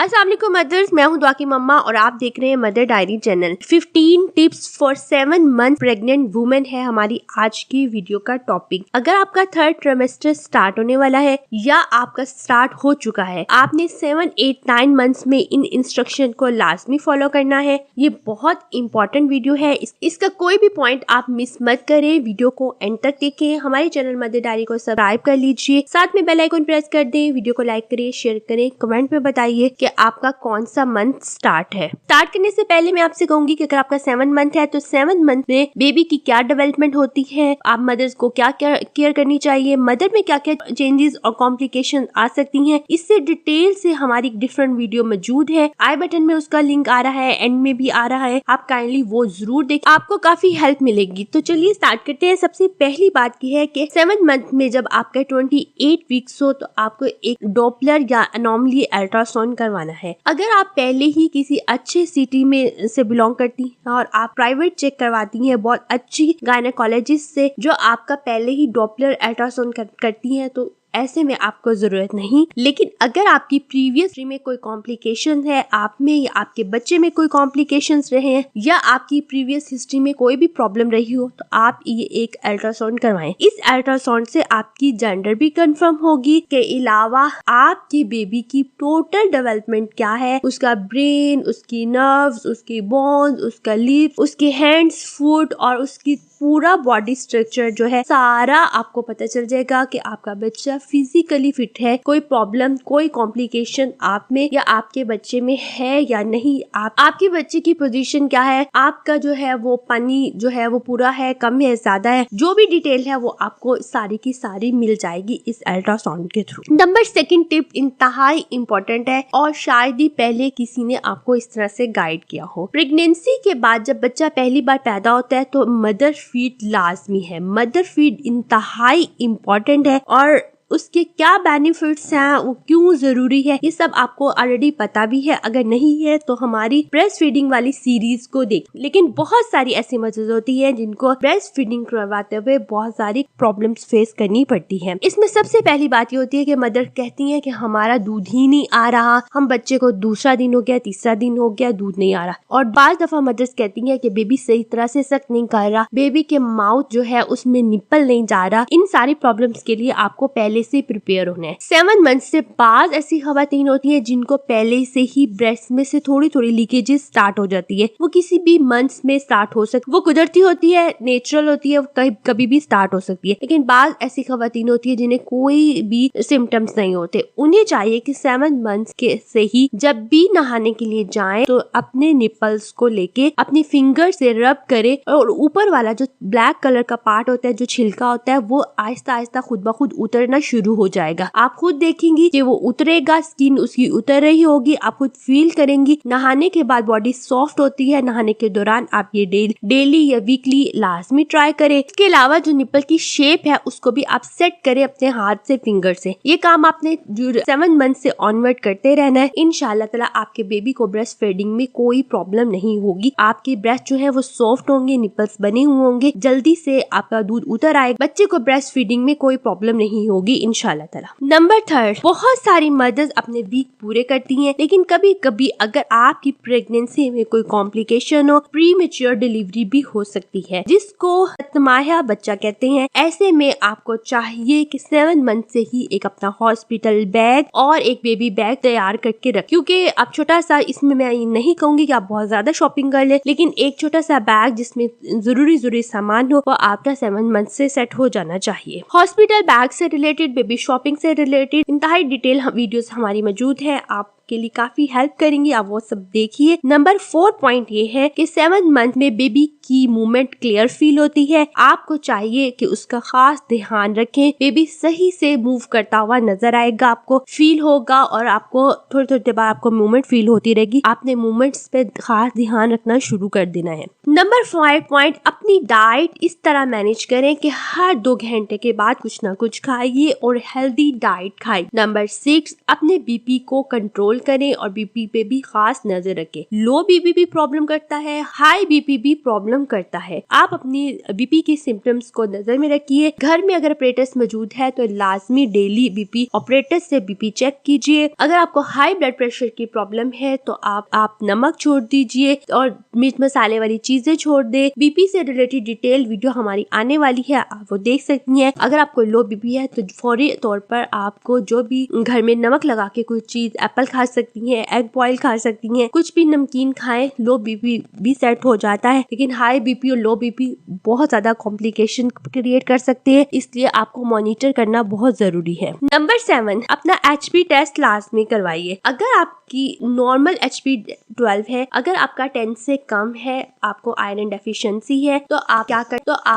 अस्सलाम वालेकुम मदर्स, मैं हूं दुआ की मम्मा और आप देख रहे हैं mother diary channel. 15 tips for 7 month pregnant women है हमारी आज की वीडियो का टॉपिक। अगर आपका थर्ड ट्राइमेस्टर स्टार्ट होने वाला है या आपका स्टार्ट हो चुका है, आपने 7, 8, 9 मंथ्स में इन इंस्ट्रक्शन को लाजमी फॉलो करना है। ये बहुत इंपॉर्टेंट वीडियो है, इसका कोई भी पॉइंट आप मिस मत करें। वीडियो को एंड तक देखें। हमारे चैनल मदर डायरी को सब्सक्राइब कर लीजिए, साथ में बेल आइकन प्रेस कर दें। वीडियो को लाइक करें, शेयर करें, कमेंट में बताइए कि आपका कौन सा मंथ स्टार्ट है। स्टार्ट करने से पहले मैं आपसे कहूंगी कि अगर आपका 7 मंथ है तो 7 मंथ में बेबी की क्या डेवलपमेंट होती है, आप मदर्स को क्या क्या केयर करनी चाहिए, मदर में क्या क्या चेंजेस और कॉम्प्लिकेशन आ सकती हैं, इससे डिटेल से हमारी डिफरेंट वीडियो मौजूद है। आई बटन में उसका लिंक आ रहा है, एंड में भी आ रहा है, आप काइंडली वो जरूर देखें, आपको काफी हेल्प मिलेगी। तो चलिए स्टार्ट करते हैं। सबसे पहली बात की है कि 7 मंथ में जब आपका 28 वीक्स हो तो आपको एक डॉपलर या एनोमली अल्ट्रासाउंड करवाना है। अगर आप पहले ही किसी अच्छे सिटी में से बिलोंग करती हैं और आप प्राइवेट चेक करवाती हैं बहुत अच्छी गायनेकोलॉजिस्ट से जो आपका पहले ही डॉपलर अल्ट्रासाउंड करती हैं, तो ऐसे में आपको जरूरत नहीं। लेकिन अगर आपकी प्रीवियस हिस्ट्री में कोई कॉम्प्लिकेशन है, आप में या आपके बच्चे में कोई कॉम्प्लिकेशंस रहे हैं या आपकी प्रीवियस हिस्ट्री में कोई भी प्रॉब्लम रही हो, तो आप ये एक अल्ट्रासाउंड करवाएं। इस अल्ट्रासाउंड से आपकी जेंडर भी कंफर्म होगी, के अलावा आपकी बेबी की टोटल डेवलपमेंट क्या है, उसका ब्रेन, उसकी नर्व्स, उसकी बोन्स, उसका लिप, उसके हैंड्स, फुट और उसकी पूरा बॉडी स्ट्रक्चर जो है सारा आपको पता चल जाएगा कि आपका बच्चा फिजिकली फिट है, कोई प्रॉब्लम, कोई कॉम्प्लिकेशन आप में या आपके बच्चे में है या नहीं, आपके बच्चे की पोजीशन क्या है, आपका जो है वो पानी जो है वो पूरा है, कम है, ज्यादा है, जो भी डिटेल है वो आपको सारी की सारी मिल जाएगी इस अल्ट्रासाउंड के थ्रू। नंबर 2 टिप इंतहाई इंपॉर्टेंट है और शायद ही पहले किसी ने आपको इस तरह से गाइड किया हो। प्रेगनेंसी के बाद जब बच्चा पहली बार पैदा होता है तो मदर फीड लाजमी है। मदर फीड इंतहाई इम्पोर्टेंट है और उसके क्या बेनिफिट्स हैं, वो क्यों जरूरी है, ये सब आपको ऑलरेडी पता भी है। अगर नहीं है तो हमारी ब्रेस्ट फीडिंग वाली सीरीज को देख। लेकिन बहुत सारी ऐसी मदर्स होती है जिनको ब्रेस्ट फीडिंग करवाते हुए बहुत सारी प्रॉब्लम्स फेस करनी पड़ती है। इसमें सबसे पहली बात ये होती है कि मदर कहती है कि हमारा दूध ही नहीं आ रहा, हम बच्चे को दूसरा दिन हो गया, तीसरा दिन हो गया, दूध नहीं आ रहा। और बार दफा मदर्स कहती है कि बेबी सही तरह से सक नहीं कर रहा, बेबी के माउथ जो है उसमें निपल नहीं जा रहा। इन सारी प्रॉब्लम्स के लिए आपको पहले से प्रिपेयर होना है। 7 मंथ से बाद ऐसी खवातीन होती है जिनको पहले से ही ब्रेस्ट में से थोड़ी थोड़ी लीकेजेस स्टार्ट हो जाती है। वो किसी भी मंथ्स में स्टार्ट हो सकती, वो कुदरती होती है, नेचुरल होती है, कभी भी स्टार्ट हो सकती है। लेकिन बाद ऐसी खवातीन होती है जिन्हें कोई भी सिम्टम्स नहीं होते। उन्हें चाहिए कि 7 मंथ के से ही जब भी नहाने के लिए जाएं तो अपने निपल्स को लेके अपनी फिंगर से रब करे और ऊपर वाला जो ब्लैक कलर का पार्ट होता है, जो छिलका होता है, वो आहिस्ता आहिस्ता खुद ब खुद उतरना शुरू हो जाएगा। आप खुद देखेंगी कि वो उतरेगा, स्किन उसकी उतर रही होगी, आप खुद फील करेंगी। नहाने के बाद बॉडी सॉफ्ट होती है। नहाने के दौरान आप ये डेली या वीकली लाजमी ट्राई करें। इसके अलावा जो निपल की शेप है उसको भी आप सेट करें अपने हाथ से, फिंगर से। ये काम आपने 7 मंथ से ऑनवर्ड करते रहना है। इंशाल्लाह ताला आपके बेबी को ब्रेस्ट फीडिंग में कोई प्रॉब्लम नहीं होगी। आपके ब्रेस्ट जो है वो सॉफ्ट होंगे, निपल्स बने हुए होंगे, जल्दी से आपका दूध उतर आएगा, बच्चे को ब्रेस्ट फीडिंग में कोई प्रॉब्लम नहीं होगी इंशाल्लाह ताला। नंबर 3, बहुत सारी मदर्स अपने वीक पूरे करती हैं, लेकिन कभी कभी अगर आपकी प्रेगनेंसी में कोई कॉम्प्लिकेशन हो, प्रीमेच्योर डिलीवरी भी हो सकती है, जिसको तमाया बच्चा कहते हैं। ऐसे में आपको चाहिए कि 7 मंथ से ही एक अपना हॉस्पिटल बैग और एक बेबी बैग तैयार करके रख। क्योंकि अब छोटा सा, इसमें मैं नहीं कहूंगी कि आप बहुत ज्यादा शॉपिंग कर ले, लेकिन एक छोटा सा बैग जिसमें जरूरी सामान हो वो आपका 7 मंथ से सेट हो जाना चाहिए। हॉस्पिटल बैग से रिलेटेड, बेबी शॉपिंग से रिलेटेड इंतहाई डिटेल वीडियोस हमारी मौजूद है, आपके लिए काफी हेल्प करेंगी, आप वो सब देखिए। नंबर 4 पॉइंट ये है कि 7 मंथ में बेबी की मूवमेंट क्लियर फील होती है। आपको चाहिए कि उसका खास ध्यान रखें। बेबी सही से मूव करता हुआ नजर आएगा, आपको फील होगा और आपको थोड़ी थोड़ी देर बाद आपको मूवमेंट फील होती रहेगी। आपने मूवमेंट्स पे खास ध्यान रखना शुरू कर देना है। नंबर 5 पॉइंट, अपनी डाइट इस तरह मैनेज करें कि हर 2 घंटे के बाद कुछ ना कुछ खाइए और हेल्दी डाइट खाइए। नंबर 6, अपने बीपी को कंट्रोल कंट्रोल करें और बीपी पे भी खास नजर रखें। लो बीपी भी प्रॉब्लम करता है, हाई बीपी भी प्रॉब्लम करता है। आप अपनी बीपी के सिम्टम्स को नजर में रखिए। घर में अगर ऑपरेटर्स मौजूद है तो लाजमी डेली बीपी ऑपरेटर्स से बीपी चेक कीजिए। अगर आपको हाई ब्लड प्रेशर की प्रॉब्लम है तो आप नमक छोड़ दीजिए और मिर्च मसाले वाली चीजें छोड़ दे। बीपी से रिलेटेड डिटेल वीडियो हमारी आने वाली है, आप वो देख सकती हैं। अगर आपको लो बीपी है तो फौरी तौर पर आपको जो भी घर में नमक लगा के कुछ चीज एप्पल खा सकती हैं, एग बॉयल खा सकती हैं, कुछ भी नमकीन खाएं, लो बीपी भी सेट हो जाता है। लेकिन हाई बीपी और लो बीपी बहुत ज्यादा कॉम्प्लिकेशन क्रिएट कर सकते हैं, इसलिए आपको मॉनिटर करना बहुत जरूरी है। नंबर 7, अपना HP टेस्ट लाजमी करवाइए। अगर आपकी नॉर्मल HP 12 है, अगर आपका 10 से कम है, आपको आयरन डेफिशिएंसी है, तो आप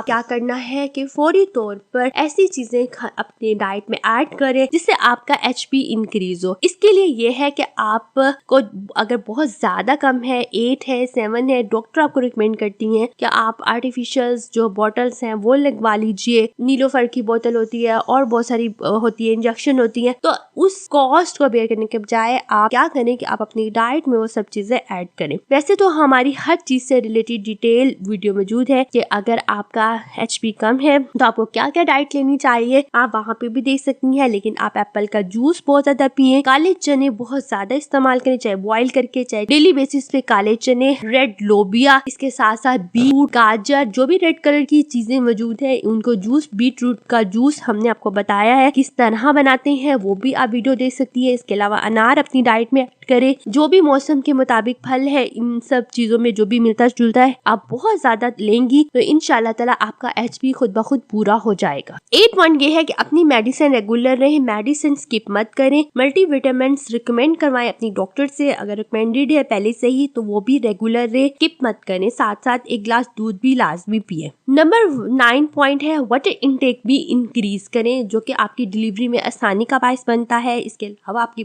क्या करना है कि फौरी तौर पर ऐसी चीजें अपने डाइट में ऐड करें जिससे आपका HP इंक्रीज हो। इसके लिए ये है कि आपको अगर बहुत ज्यादा कम है, 8 है, 7 है, डॉक्टर आपको रिकमेंड करती हैं कि आप आर्टिफिशियल जो बॉटल्स हैं वो लगवा लीजिए। नीलोफर की बोतल होती है और बहुत सारी होती है, इंजेक्शन होती है। तो उस कॉस्ट को बेयर करने के बजाय आप क्या करें कि आप अपनी डाइट में वो सब चीजें ऐड करें। वैसे तो हमारी हर चीज से रिलेटेड डिटेल वीडियो मौजूद है कि अगर आपका HP कम है तो आपको क्या क्या डाइट लेनी चाहिए, आप वहाँ पे भी देख सकती हैं। लेकिन आप एप्पल का जूस बहुत ज्यादा पिए, काले चने बहुत ज्यादा इस्तेमाल करें, चाहे बॉईल करके चाहे डेली बेसिस पे काले चने, रेड लोबिया, इसके साथ साथ बीट, गाजर, जो भी रेड कलर की चीजें मौजूद है उनको जूस, बीट रूट का जूस हमने आपको बताया है किस तरह बनाते हैं, वो भी आप वीडियो देख सकती है। इसके अलावा अनार अपनी डाइट में करे। जो भी मौसम के मुताबिक फल है, इन सब चीजों में जो भी मिलता जुलता है आप बहुत ज्यादा लेंगी तो इंशाल्लाह ताला आपका HP खुद ब खुद पूरा हो जाएगा। 8 पॉइंट ये है कि अपनी मेडिसिन रेगुलर रहे, मेडिसिन स्किप मत करें। मल्टीविटामिन रिकमेंड करवाएं अपनी डॉक्टर से, अगर रिकमेंडेड है पहले से ही तो वो भी रेगुलर रहे, स्किप मत करें। साथ साथ 1 गिलास दूध भी लाजमी पिए। नंबर 9 पॉइंट है वाटर इनटेक भी इंक्रीज करें, जो कि आपकी डिलीवरी में आसानी का बायस बनता है। इसके अलावा आपकी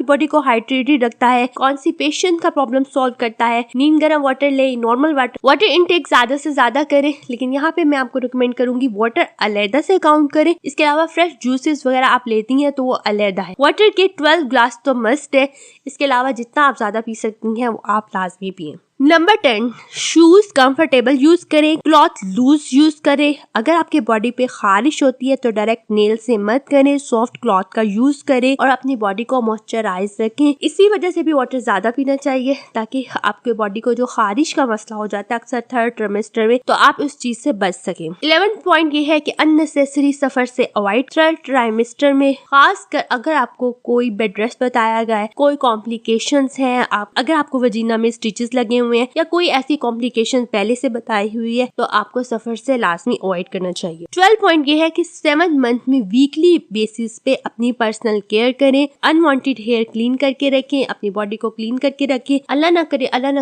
बॉडी को हाइड्रेटेड रखता है, कॉन्स्टिपेशन का प्रॉब्लम सॉल्व करता है। नीम गर्म वाटर ले, नॉर्मल वाटर इनटेक ज्यादा से ज्यादा करें, लेकिन यहाँ पे मैं आपको रिकमेंड करूंगी वाटर अलहदा से काउंट करें। इसके अलावा फ्रेश जूसेस वगैरह आप लेती हैं तो वो अलहदा है। वाटर के 12 ग्लास तो मस्ट है, इसके अलावा जितना आप ज्यादा पी सकती हैं वो आप लाजमी पिए। नंबर 10, शूज कंफर्टेबल यूज करें, क्लॉथ लूज यूज करें। अगर आपके बॉडी पे खारिश होती है तो डायरेक्ट नेल से मत करें, सॉफ्ट क्लॉथ का यूज करें और अपनी बॉडी को मॉइस्चराइज रखें। इसी वजह से भी वाटर ज्यादा पीना चाहिए ताकि आपके बॉडी को जो खारिश का मसला हो जाता है अक्सर 3rd ट्राइमेस्टर में, तो आप उस चीज से बच सकें। 11 पॉइंट ये है कि अननेसेसरी सफर से अवॉइड। 3rd ट्राइमेस्टर में खासकर अगर आपको कोई बेड रेस्ट बताया गया है, कोई कॉम्प्लिकेशंस हैं, अगर आपको वजीना में स्टिचेस लगे हुए हैं या कोई ऐसी कॉम्प्लिकेशन पहले से बताई हुई है तो आपको सफर से लाजमी अवॉइड करना चाहिए। 12 पॉइंट ये है कि 7 मंथ में वीकली बेसिस पे अपनी पर्सनल केयर करें, अनवांटेड हेयर क्लीन करके रखें, अपनी बॉडी को क्लीन करके रखें। अल्लाह ना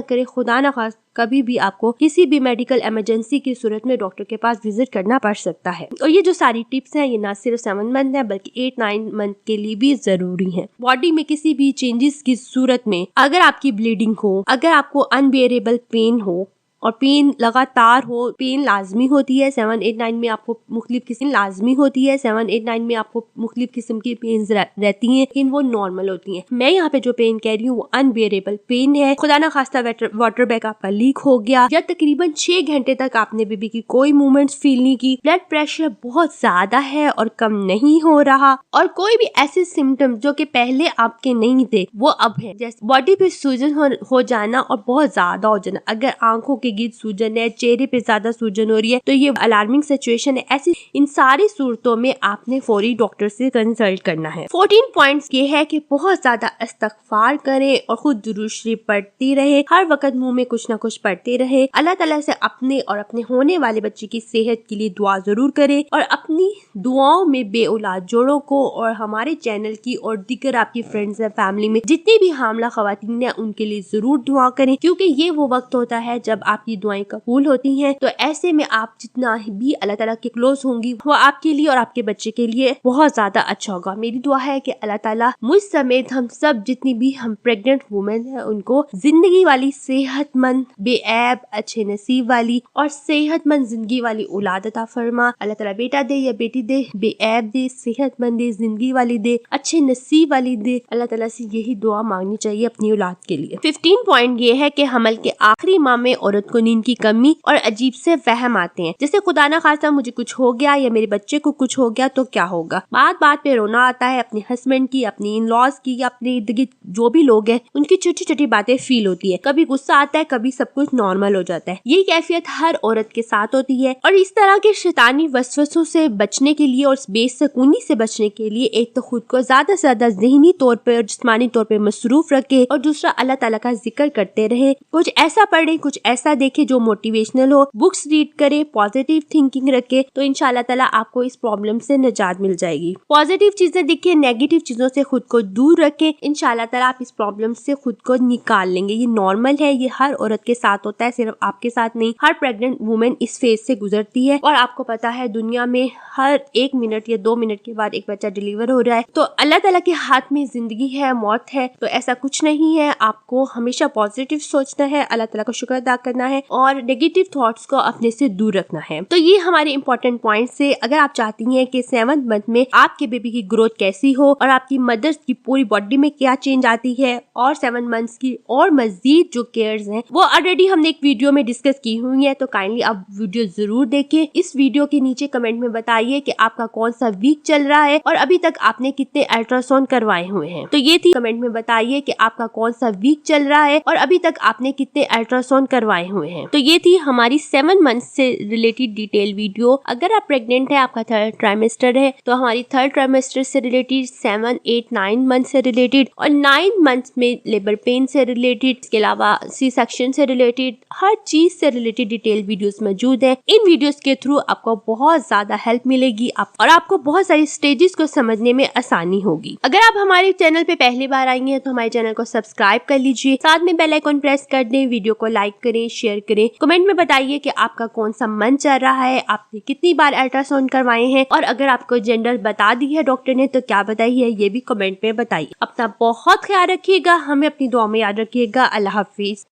करे खुदा ना खास कभी भी आपको किसी भी मेडिकल इमरजेंसी की सूरत में डॉक्टर के पास विजिट करना पड़ सकता है। और ये जो सारी टिप्स हैं ये ना सिर्फ 7 मंथ है बल्कि 8-9 मंथ के लिए भी जरूरी है। बॉडी में किसी भी चेंजेस की सूरत में अगर आपकी ब्लीडिंग हो, अगर आपको अनबियरेबल पेन हो और पेन लगातार हो, पेन लाजमी होती है। 7-8-9 में आपको मुख्तलिफ किस्म लाजमी होती है। 7-8-9 में आपको मुख्तलिफ किस्म की पेन रहती हैं, लेकिन वो नॉर्मल होती हैं। मैं यहाँ पे जो पेन कह रही हूँ वो अनबियरेबल पेन है। खुदा ना खास्ता वाटर बैग आपका लीक हो गया या तकरीबन 6 घंटे तक आपने बेबी की कोई मूवमेंट्स फील नहीं की, ब्लड प्रेशर बहुत ज्यादा है और कम नहीं हो रहा, और कोई भी ऐसे सिम्टम जो कि पहले आपके नहीं थे वो अब है, जैसे बॉडी पे सूजन हो जाना और बहुत ज्यादा हो जाना। अगर आंखों के गिर्द सूजन है, चेहरे पे ज्यादा सूजन हो रही है तो ये अलार्मिंग सिचुएशन है। ऐसी इन सारी सूरतों में आपने फौरी डॉक्टर से कंसल्ट करना है। 14 पॉइंट्स ये है कि बहुत ज्यादा इस्तगफार करें और खुद दुरूद शरीफ पढ़ती रहे, हर वक्त मुंह में कुछ ना कुछ पढ़ते रहे। अल्लाह ताला से अपने और अपने होने वाले बच्चे की सेहत के लिए दुआ जरूर करें और अपनी दुआओं में बे औलाद जोड़ों को और हमारे चैनल की और दीगर आपकी फ्रेंड्स एंड फैमिली में जितनी भी हामला खवातीन है उनके लिए जरूर दुआ करें, क्योंकि ये वो वक्त होता है जब आप आपकी दुआएं कबूल होती हैं। तो ऐसे में आप जितना भी अल्लाह ताला के क्लोज होंगी वो आपके लिए और आपके बच्चे के लिए बहुत ज्यादा अच्छा होगा। मेरी दुआ है कि अल्लाह ताला मुझ समेत हम सब जितनी भी हम प्रेग्नेंट वुमेन है उनको जिंदगी वाली सेहतमंद बेऐब अच्छे नसीब वाली और सेहतमंद जिंदगी वाली औलाद अता फरमा। अल्लाह ताला बेटा दे या बेटी दे, बेऐब दे, सेहतमंद दे, जिंदगी वाली दे, अच्छे नसीब वाली दे। अल्लाह ताला से यही दुआ मांगनी चाहिए अपनी औलाद के लिए। 15 पॉइंट ये है कि हमल के आखिरी माह में औरत को नींद की कमी और अजीब से वहम आते हैं, जैसे खुदा ना खास्ता मुझे कुछ हो गया या मेरे बच्चे को कुछ हो गया तो क्या होगा। बात बात पे रोना आता है, अपने हस्बैंड की, अपनी इन लॉज की या अपने इर्द गिर्द जो भी लोग हैं उनकी छोटी छोटी बातें फील होती है। कभी गुस्सा आता है, कभी सब कुछ नॉर्मल हो जाता है। ये कैफियत हर औरत के साथ होती है और इस तरह के शैतानी वसवसों से बचने के लिए और बेसकूनी से बचने के लिए एक तो खुद को ज्यादा से ज्यादा ज़हनी तौर पे और जिस्मानी तौर पे मसरूफ रखे और दूसरा अल्लाह ताला का जिक्र करते रहे। कुछ ऐसा पढ़े, कुछ ऐसा देखे जो मोटिवेशनल हो, बुक्स रीड करे, पॉजिटिव थिंकिंग रखे, तो इंशाल्लाह ताला आपको इस प्रॉब्लम से निजात मिल जाएगी। पॉजिटिव चीजें देखिए, नेगेटिव चीजों से खुद को दूर रखे, इंशाल्लाह ताला आप इस प्रॉब्लम से खुद को निकाल लेंगे। ये नॉर्मल है, ये हर औरत के साथ होता है, सिर्फ आपके साथ नहीं। हर प्रेग्नेंट वुमेन इस फेज से गुजरती है और आपको पता है दुनिया में हर 1 मिनट या 2 मिनट के बाद एक बच्चा डिलीवर हो रहा है। तो अल्लाह ताला के हाथ में जिंदगी है, मौत है, तो ऐसा कुछ नहीं है। आपको हमेशा पॉजिटिव सोचना है, अल्लाह ताला का शुक्र अदा करना है और नेगेटिव थॉट्स को अपने से दूर रखना है। तो ये हमारे इंपॉर्टेंट पॉइंट्स है। अगर आप चाहती हैं कि 7th मंथ में आपके बेबी की ग्रोथ कैसी हो और आपकी मदर्स की पूरी बॉडी में क्या चेंज आती है और 7 मंथ्स की और मजीद जो केयर्स हैं वो ऑलरेडी हमने एक वीडियो में डिस्कस की हुई है, तो काइंडली आप वीडियो जरूर देखिए। इस वीडियो के नीचे कमेंट में बताइए कि आपका कौन सा वीक चल रहा है और अभी तक आपने कितने अल्ट्रासाउंड करवाए हुए हैं। तो ये थी, कमेंट में बताइए कि आपका कौन सा वीक चल रहा है और अभी तक आपने कितने अल्ट्रासाउंड करवाए हुए हैं। तो ये थी हमारी 7 मंथ से रिलेटेड डिटेल वीडियो। अगर आप प्रेग्नेंट है, आपका 3rd ट्राइमेस्टर है, तो हमारी 3rd ट्राइमेस्टर से रिलेटेड, 7, 8, 9 मंथ से रिलेटेड और 9 मंथ में लेबर पेन से रिलेटेड, इसके अलावा सी सेक्शन से रिलेटेड, हर चीज से रिलेटेड डिटेल वीडियोस मौजूद है। इन वीडियोस के थ्रू आपको बहुत ज्यादा हेल्प मिलेगी और आपको बहुत सारी स्टेजेस को समझने में आसानी होगी। अगर आप हमारे चैनल पे पहली बार आई हैं तो हमारे चैनल को सब्सक्राइब कर लीजिए, साथ में बेल आइकन प्रेस कर दें, वीडियो को लाइक करें, शेयर करें। कमेंट में बताइए कि आपका कौन सा मंथ चल रहा है, आपने कितनी बार अल्ट्रासाउंड करवाए हैं और अगर आपको जेंडर बता दी है डॉक्टर ने तो क्या बताई है, ये भी कमेंट में बताइए। अपना बहुत ख्याल रखिएगा, हमें अपनी दुआ में याद रखिएगा। अल्लाह हाफिज।